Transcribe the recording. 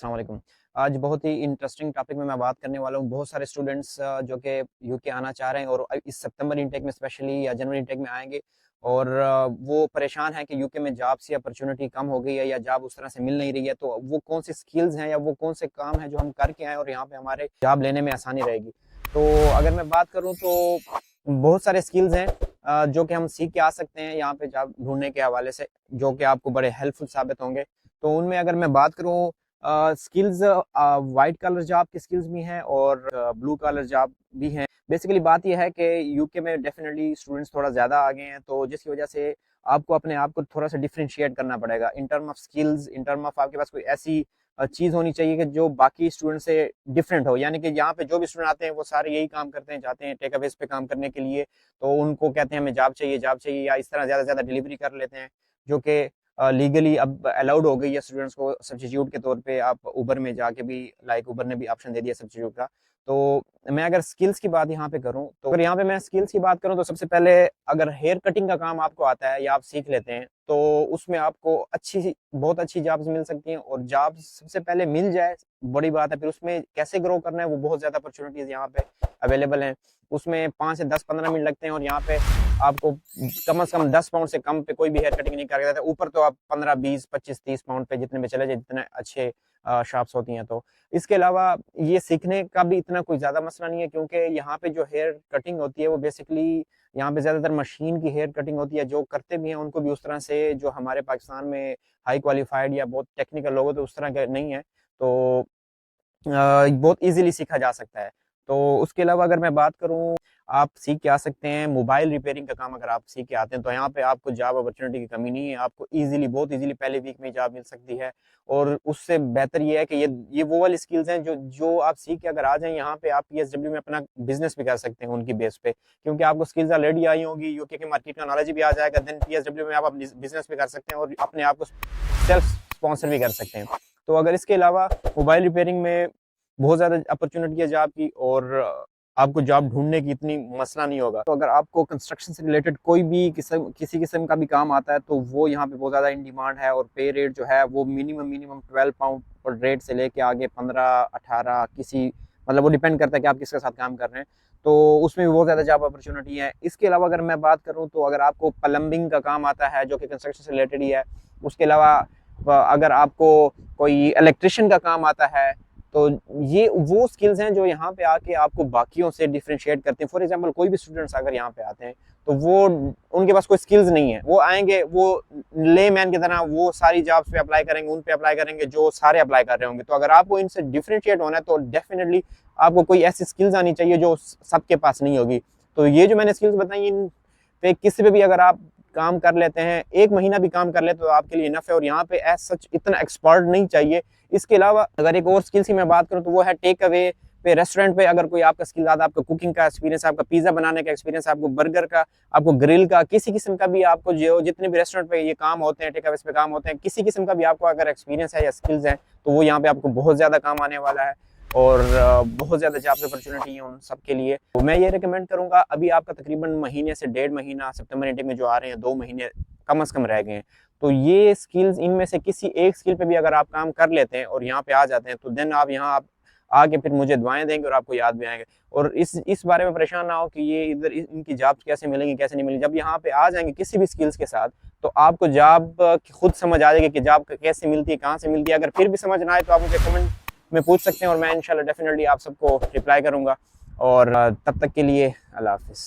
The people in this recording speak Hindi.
अस्सलाम वालेकुम। आज बहुत ही इंटरेस्टिंग टॉपिक में मैं बात करने वाला हूँ। बहुत सारे स्टूडेंट्स जो कि यूके आना चाह रहे हैं और इस सितंबर इनटेक में स्पेशली या जनवरी इनटेक में आएँगे और वो परेशान हैं कि यूके में जॉब्स की अपॉर्च्युनिटी कम हो गई है या जॉब उस तरह से मिल नहीं रही है। तो वो कौन-सी स्किल्स हैं या वो कौन से काम हैं जो हम करके आएँ और यहाँ पे हमारे जॉब लेने में आसानी रहेगी। तो अगर मैं बात करूँ तो बहुत सारे स्किल्स हैं जो कि हम सीख के आ सकते हैं यहाँ पे जॉब ढूँढने के हवाले से, जो कि आपको बड़े हेल्पफुल साबित होंगे। तो उनमें अगर मैं बात करूँ स्किल्स व्हाइट कलर जॉब की स्किल्स भी हैं और ब्लू कलर जॉब भी हैं। बेसिकली बात ये है कि यूके में डेफिनेटली स्टूडेंट्स थोड़ा ज़्यादा आ गए हैं, तो जिसकी वजह से आपको अपने आप को थोड़ा सा डिफरेंशिएट करना पड़ेगा in term of skills, in term of आपके पास कोई ऐसी चीज़ होनी चाहिए कि जो बाकी स्टूडेंट से डिफरेंट हो। यानी कि यहाँ पे जो भी स्टूडेंट आते हैं वो सारे यही काम करते हैं, जाते हैं टेक अवेज पे काम करने के लिए, तो उनको कहते हैं हमें जॉब चाहिए या इस तरह ज़्यादा से ज़्यादा डिलीवरी कर लेते हैं, जो कि लीगली अब अलाउड हो गई है स्टूडेंट्स को सब्स्टिट्यूट के तौर पे। आप उबर में जाके भी लाइक उबर ने भी ऑप्शन दे दिया सब्स्टिट्यूट का। तो मैं अगर स्किल्स की बात यहाँ पे करूँ तो अगर यहाँ पे मैं स्किल्स की बात करूँ तो सबसे पहले अगर हेयर कटिंग का काम आपको आता है या आप सीख लेते हैं तो उसमें आपको बहुत अच्छी जॉब्स मिल सकती हैं। और जॉब्स सबसे पहले मिल जाए बड़ी बात है, फिर उसमें कैसे ग्रो करना है वो बहुत ज्यादा अपॉर्चुनिटीज यहाँ पे अवेलेबल हैं। उसमें 5 से 10-15 मिनट लगते हैं और यहाँ पे आपको कम से कम 10 पाउंड से कम पे कोई भी हेयर कटिंग नहीं कर देता। ऊपर तो आप 15, 20, 25, 30 पाउंड पे जितने पे चले जाए, जितने अच्छे शॉप्स होती हैं। तो इसके अलावा ये सीखने का भी इतना कोई ज्यादा मसला नहीं है, क्योंकि यहाँ पे जो हेयर कटिंग होती है वो बेसिकली यहाँ पे ज्यादातर मशीन की हेयर कटिंग होती है। जो करते भी हैं उनको भी उस तरह से जो हमारे पाकिस्तान में हाई क्वालिफाइड या बहुत टेक्निकल लोग होते हैं उस तरह के नहीं है। तो बहुत इजीली सीखा जा सकता है। तो उसके अलावा अगर मैं बात करूँ, आप सीख के आ सकते हैं मोबाइल रिपेयरिंग का काम। अगर आप सीख के आते हैं तो यहाँ पे आपको जॉब अपॉर्चुनिटी की कमी नहीं है, आपको बहुत इजीली पहले वीक में जॉब मिल सकती है। और उससे बेहतर ये है कि ये वो वाली स्किल्स हैं जो जो आप सीख के अगर आ जाएं यहाँ पे, आप पीएसडब्ल्यू में अपना बिजनेस भी कर सकते हैं उनकी बेस पे, क्योंकि आपको स्किल्स ऑलरेडी आई होगी, यूके के मार्केट का नॉलेज भी आ जाएगा। देन पीएसडब्ल्यू में आप बिजनेस भी कर सकते हैं और अपने आप को सेल्फ स्पॉन्सर भी कर सकते हैं। तो अगर इसके अलावा मोबाइल रिपेयरिंग में बहुत ज़्यादा अपॉर्चुनिटी है जॉब की और आपको जॉब ढूँढने की इतनी मसला नहीं होगा। तो अगर आपको कंस्ट्रक्शन से रिलेटेड कोई भी किसी किस्म का भी काम आता है तो वो यहाँ पे बहुत ज़्यादा इन डिमांड है। और पे रेट जो है वो मिनिमम 12 पाउंड पर रेट से लेके आगे 15-18 मतलब वो डिपेंड करता है कि आप किसके साथ काम कर रहे हैं। तो उसमें भी बहुत ज़्यादा जॉब अपॉर्चुनिटी है। इसके अलावा अगर मैं बात करूँ तो अगर आपको प्लम्बिंग का काम आता है जो कि कंस्ट्रक्शन से रिलेटेड ही है, उसके अलावा अगर आपको कोई इलेक्ट्रिशियन का काम आता है, तो ये वो स्किल्स हैं जो यहाँ पे आके आपको बाकियों से डिफरेंशिएट करते हैं। फॉर एग्जांपल कोई भी स्टूडेंट्स अगर यहाँ पे आते हैं तो वो उनके पास कोई स्किल्स नहीं है, वो आएंगे वो ले मैन की तरह वो सारी जॉब्स पे अप्लाई करेंगे, उन पे अप्लाई करेंगे जो सारे अप्लाई कर रहे होंगे। तो अगर आपको इनसे डिफरेंशिएट होना है तो डेफिनेटली आपको कोई ऐसी स्किल्स आनी चाहिए जो सबके पास नहीं होगी। तो ये जो मैंने स्किल्स बताई, इन पे किसी पे भी अगर आप काम कर लेते हैं, 1 महीना भी काम कर लेते तो आपके लिए इनफ है। और यहाँ पे एज सच इतना एक्सपर्ट नहीं चाहिए। इसके अलावा अगर एक और स्किल्स की मैं बात करूँ तो वो है टेक अवे पे, रेस्टोरेंट पे अगर कोई आपका स्किल आता है, आपका कुकिंग का एक्सपीरियंस, आपका पिज्जा बनाने का एक्सपीरियंस, आपको बर्गर का, आपको ग्रिल का, किसी किस्म का भी आपको जो जितने भी रेस्टोरेंट पे ये काम होते हैं, टेक अवेज पे काम होते हैं, किसी किस्म का भी आपको अगर एक्सपीरियंस है या स्किल्स हैं तो वो यहाँ पे आपको बहुत ज्यादा काम आने वाला है। और बहुत ज़्यादा जॉब अपॉर्चुनिटी है उन सब के लिए। तो मैं ये रिकमेंड करूंगा, अभी आपका तकरीबन महीने से 1.5 महीना सितंबर इनटेक में जो आ रहे हैं, 2 महीने कम से कम रह गए हैं। तो ये स्किल्स, इनमें से किसी एक स्किल पे भी अगर आप काम कर लेते हैं और यहाँ पे आ जाते हैं तो देन आप यहाँ आप आके फिर मुझे दुआएं देंगे और आपको याद भी आएंगे। और इस बारे में परेशान ना हो कि ये इधर इनकी जॉब्स कैसे मिलेंगी कैसे नहीं मिलेंगी। जब यहाँ पे आ जाएंगे किसी भी स्किल्स के साथ तो आपको जॉब खुद समझ आ जाएगी कि जॉब कैसे मिलती है, कहाँ से मिलती है। अगर फिर भी समझ ना आए तो आप मुझे कमेंट में पूछ सकते हैं और मैं इंशाल्लाह डेफिनेटली आप सबको रिप्लाई करूंगा। और तब तक के लिए अल्लाह हाफिज़।